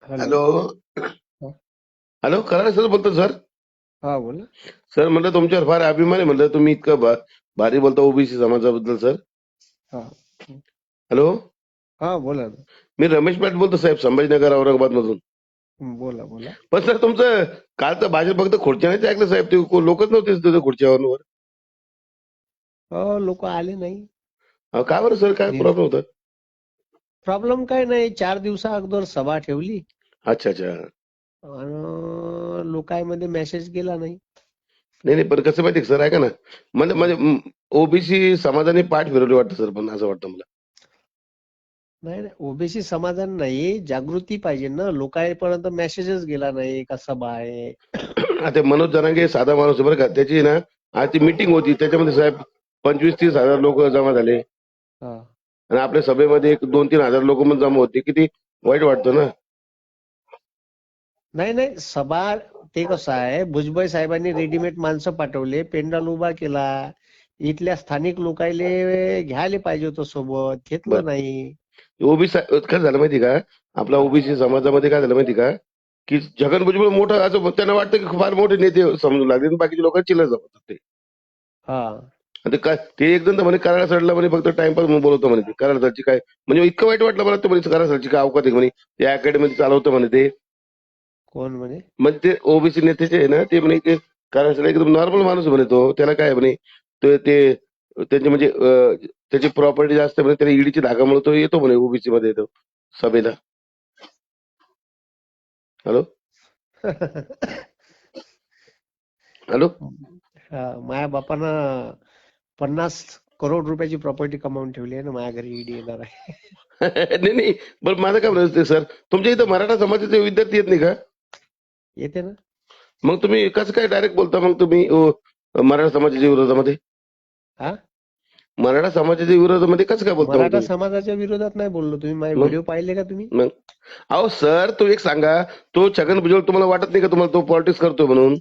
Hello. Hello. हा. Hello, Karad sir बोलतो sir. हा, बोला. सर म्हटलं तुमच्यावर फार अभिमान आहे, म्हटलं तुम्ही इतकं भारी बोलता ओबीसी समाजाबद्दल सर. हा. हॅलो. हा, बोला ना. मी रमेश पाटील बोलतो साहेब, संभाजीनगर औरंगाबाद मधून. बोला बोला. पण सर तुमचं कालचं भाजप फक्त खुर्च्या नाही ऐकलं साहेब, ते लोकच नव्हते तिथं खुर्च्यावर. लोक आले नाही. का बरं सर, काय प्रॉब्लेम होता? प्रॉब्लेम काय नाही, 4 दिवसा अगोदर सभा ठेवली अच्छा अच्छा. आणि लोकांमध्ये मेसेज गेला नाही. नाही नाही, पण कसं माहिती सर, ऐका ना. म्हणजे हा. म्हणजे ओबीसी समाजाने पाठ फिरवली वाटतं सर, पण असं वाटतं मला. नाही नाही, ओबीसी समाजाने नाही, जागृती पाहिजे ना. लोकांपर्यंत मेसेजच गेला नाही का सभा आहे. आता मनोज जरांगे साधा माणूस आहे बरं का, त्याची ना आज ती मीटिंग होती, त्याच्यामध्ये साहेब 25-30 हजार लोक जमा झाले. हा. आणि आपल्या सभेमध्ये 2-3 हजार लोक पण जमा होते. किती वाईट वाटतं ना. नाही नाही, सभा ते कसं आहे, भुजबळ साहेबांनी रेडीमेड माणसं पाठवले, पेंडाल उभा केला. इथल्या स्थानिक लोकायले घ्यायला पाहिजे होतं सोबत, घेतलं बरं, नाही. ओबीसी काय झालं माहिती का, आपला हा. ओबीसी समाजामध्ये काय झालं माहिती का, की छगन भुजबळ मोठं असं त्यांना वाटतं की फार मोठे नेते समजू लागले आणि बाकीच्या लोकांना चिल्लर जमतात ते. हा. आणि ते काय ते एक जण तर म्हणे कराड सरला म्हणे फक्त टाइमपास म्हणून बोलवतो म्हणे, ते कराड सरची काय म्हणजे इतकं वाईट वाटलं मला, ते म्हणे कराड सरची काय अवकात आहे म्हणे, ते अकॅडमी चालवतं म्हणे ते. कोण म्हणे? म्हणजे ते ओबीसी नेते आहे ना, ते म्हणे ते कराड सर एकदम नॉर्मल माणूस म्हणे तो, त्याला काय म्हणे ते त्यांचे म्हणजे त्याची प्रॉपर्टी जास्त म्हणे, त्याला ईडीची धागामुळे तो येतो म्हणे ओबीसी मध्ये येतो सभेला. हॅलो. हॅलो. हा, माझ्या बापानं 50 करोड रुपयाची प्रॉपर्टी कमावून ठेवली आहे ना, माझ्या घरी ईडी येणार आहे. नाही नाही, बरं माझं काय म्हणत सर, तुमच्या इथं मराठा समाजाचे विद्यार्थी येत नाही का? येते ना. मग तुम्ही कसं काय डायरेक्ट बोलता मग तुम्ही मराठा समाजाच्या विरोधामध्ये? हा. मराठा समाजाच्या विरोधामध्ये कसं काय बोलता मग मराठा तुम्ही? समाजाच्या विरोधात नाही बोललो. तुम्ही माझे मग व्हिडिओ पाहिले का तुम्ही? मग अहो सर, तो एक सांगा, तो छगन भुजबळ तुम्हाला वाटत नाही का तुम्हाला तो पॉलिटिक्स करतोय म्हणून?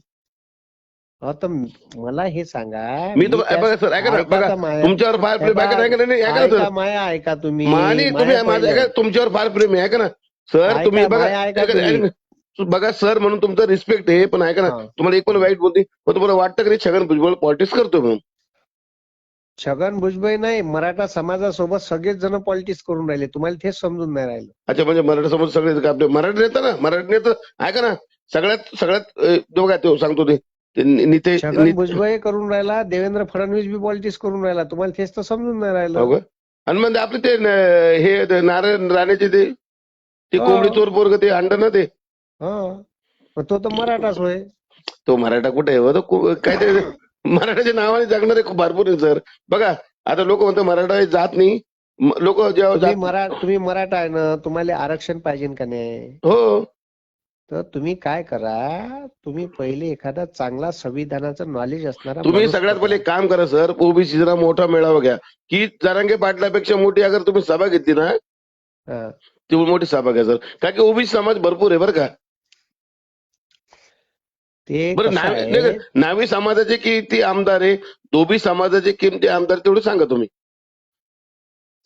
हा, तर मला हे सांगा. मी मी तर त्या बघा सर, ऐका ना, ऐका बघा तर माया. तुमच्यावर फार हे प्रेम, बा, ऐका ना, ऐका ना, नाही ऐका ना सर. ऐका माया, ऐका तुम्ही मानी माया तुम्ही माझं ऐका, पहिलं. तुमच्यावर फार प्रेम आहे, ऐका ना सर. तुम्ही ऐका बघा, माया, ऐका ऐका तुम्ही. ऐका ना. बघा सर, म्हणून तुमचं रिस्पेक्ट आहे, पण ऐका ना, हा. तुम्हाला एक पण वाईट बोलते, पण तुम्हाला वाटतं की नाही छगन भुजबळ पॉलिटिक्स करतोय म्हणून? छगन भुजबळ नाही, मराठा समाजासोबत सगळेच जण पॉलिटिक्स करून राहिले. तुम्हाला तेच समजून नाही राहिलं. अच्छा, म्हणजे मराठा समाज सगळे आपले मराठी नेता ना, मराठी नेता ऐका ना, सगळ्यात सगळ्यात बघा तो सांगतो ते छगन भुजबळ करून राहिला, देवेंद्र फडणवीस बी पॉलिटिक्स करून राहिला. तुम्हाला तेच तर समजून नाही हो राहिलं. का? आणि म्हणजे आपले ते हे नारायण राणेचे ते कोंबडी हो. चोर पोरग ते अंड ना ते. हो. पण तो तर मराठाच होय. तो मराठा कुठे आहे हो? तो काय ते मराठाच्या नावाने जगणारे खूप भरपूर आहे सर. बघा, आता लोक म्हणतात मराठा जात नाही, लोक जेव्हा जात. तुम्ही मराठा आहे ना, तुम्हाला आरक्षण पाहिजे का नाही? हो. तर तुम्ही काय करा, तुम्ही पहिले एखादा चांगला संविधानाचं नॉलेज असणारा तुम्ही माणूस सगळ्यात पहिले पकडा. एक काम करा सर, ओबीसी जरा मोठा मेळावा घ्या, की जरांगे पाटलापेक्षा मोठी अगर तुम्ही सभा घेतली ना, हा. ती मोठी सभा घ्या सर. कारण की ओबीसी समाज भरपूर आहे बरं का. ते बरं कसं नाही आहे, नावी समाजाचे किती आमदार आहे, धोबी समाजाचे किती आमदार तेवढे सांगा तुम्ही.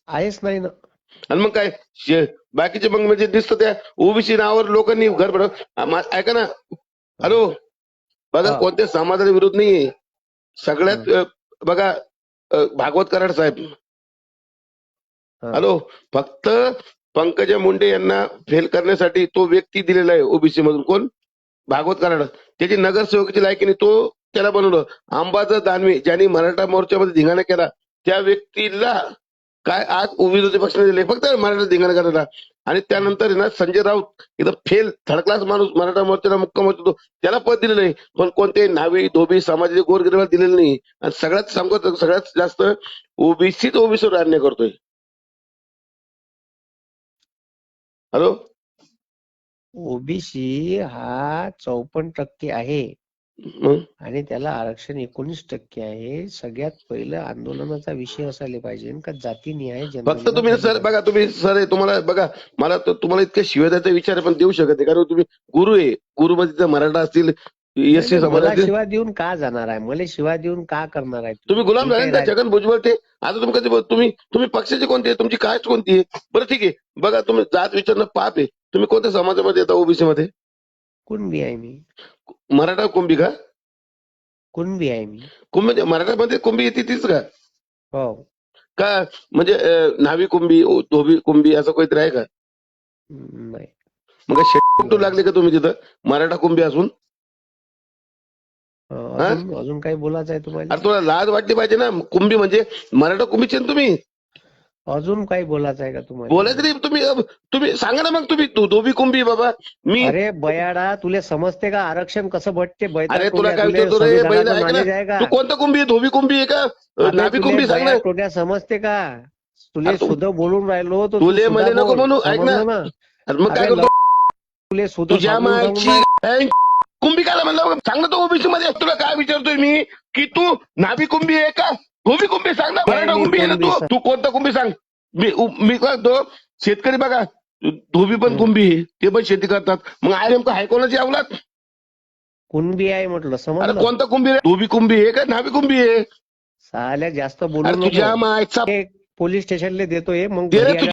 आहेच नाही ना. आणि मग काय बाकीचे मग म्हणजे दिसतं त्या ओबीसी नावावर लोकांनी घर भरत. ऐका ना. हा. हॅलो. बघा, हा. कोणत्या समाजाचा विरोध नाहीये हा. सगळ्यात. बघा, भागवत कराड साहेब. हा. हॅलो. फक्त पंकजा मुंडे यांना फेल करण्यासाठी तो व्यक्ती दिलेला आहे ओबीसी मधून, कोण? भागवत कराड. त्याची नगरसेवकाची लायकीने तो त्याला बनवलं. अंबादास दानवे ज्यांनी मराठा मोर्चामध्ये धिंगाणा केला, त्या व्यक्तीला काय आज विरोधी पक्षाने दिले फक्त मराठा धिंगाणा करायला. आणि त्यानंतर आहे ना संजय राऊत, एकदम फेल थर्ड क्लास माणूस, मराठा मोर्चाला मुक्काम होतो, त्याला पद दिलेलं आहे. पण कोणते नावी धोबी समाजाचे गोरगरिबाला दिलेलं नाही. आणि सगळ्यात सांगतो, सगळ्यात जास्त ओबीसीच ओबीसीवर अन्याय करतोय. हॅलो. ओबीसी हा 54% आहे मग आणि त्याला आरक्षण 19% आहे. सगळ्यात पहिलं आंदोलनाचा विषय असायला पाहिजे का जातीन्याय फक्त जनगणना तुम्ही झाली सर बघा, पाहिजे. तुम्ही सर आहे, तुम्हाला बघा, मला तर तुम्हाला इतके शिव्या द्यायचा विचार आहे, पण देऊ शकत नाही, कारण तुम्ही गुरु आहे. गुरुमध्ये मराठा असतील, नाही एससी नाही, समाज मला असतील. शिवा देऊन का जाणार आहे? मला शिवा देऊन का करणार आहे तुम्ही तुम्ही? गुलाम मी झाले काही ना त्या छगन भुजबळ ते. आता तुम्ही कधी तुम्ही तुम्ही पक्षाचे कोणते आहे, तुमची कास्ट कोणती आहे बरं? ठीक आहे, बघा तुम्ही जात विचारणं पाप आहे. तुम्ही कोणत्या समाजामध्ये येता ओबीसी मध्ये? कुणबी आहे मी. मराठा कुंभी का? कुणबी आहे मी. कुंभी मराठामध्ये कुंभी येते तीच का? हो. का म्हणजे न्हावी कुंभी, धोबी कुंभी असं काहीतरी आहे का? नाही. मग शेटू लागले का तुम्ही तिथं मराठा कुंभी असून? हा? अजून अजून काही बोलायचं आहे तुम्हाला? अरे तुला लाज वाटली पाहिजे ना. कुंभी म्हणजे मराठा कुंभीचे ना तुम्ही. अजून काही बोलायचं आहे का तुम्हाला? बोलायचं नाही तुम्ही सांगा ना मग तुम्ही धोबी कुंभी बाबा. मी अरे बयाडा, तुले समजते का आरक्षण कसं भेटते? अरे तुला काय विचारतो रे बहिण, ऐक ना. नॉलेज आहे का? तू कोणतं कुंभी आहे? धोबी कुंभी आहे का अबे, नाभी तुले कुंभी? सांग ना. बया टोट्या समजते का? तुले अरे तू- सुद्धा बोलून राहिलो तर तू तुले सुद्धा मध्ये नको बोल. म्हणू, ऐक ना. समजलं ना? अरे मग काय अबे, करतो तुले सुद्धा तुझ्या सांगून मागची राहिलो. कुंभी काला म्हणलं? सांग ना. तो ओबीसी मध्ये तुला काय विचारतोय मी की तू नाभी कुंभी आहे का धोबी कुंभी? सांग ना. मराठा मी कुंभी आहे ना कुणबी तू कोणता कुंभी सांग. मी काय तो शेतकरी बघा, धोबी पण कुंभी आहे, ते पण शेती करतात. मग आहे नेमकं आहे कोणाची अवलाद? कुणबी आहे म्हटलं, अरे समजलं? कोणता कुंभी आहे? धोबी कुंभी आहे का नाभी कुंभी आहे? साल्या जास्त अरे बोलू तुझ्या नको. मायचा पोलीस स्टेशनला देतोय मग ते घरी आल्यावर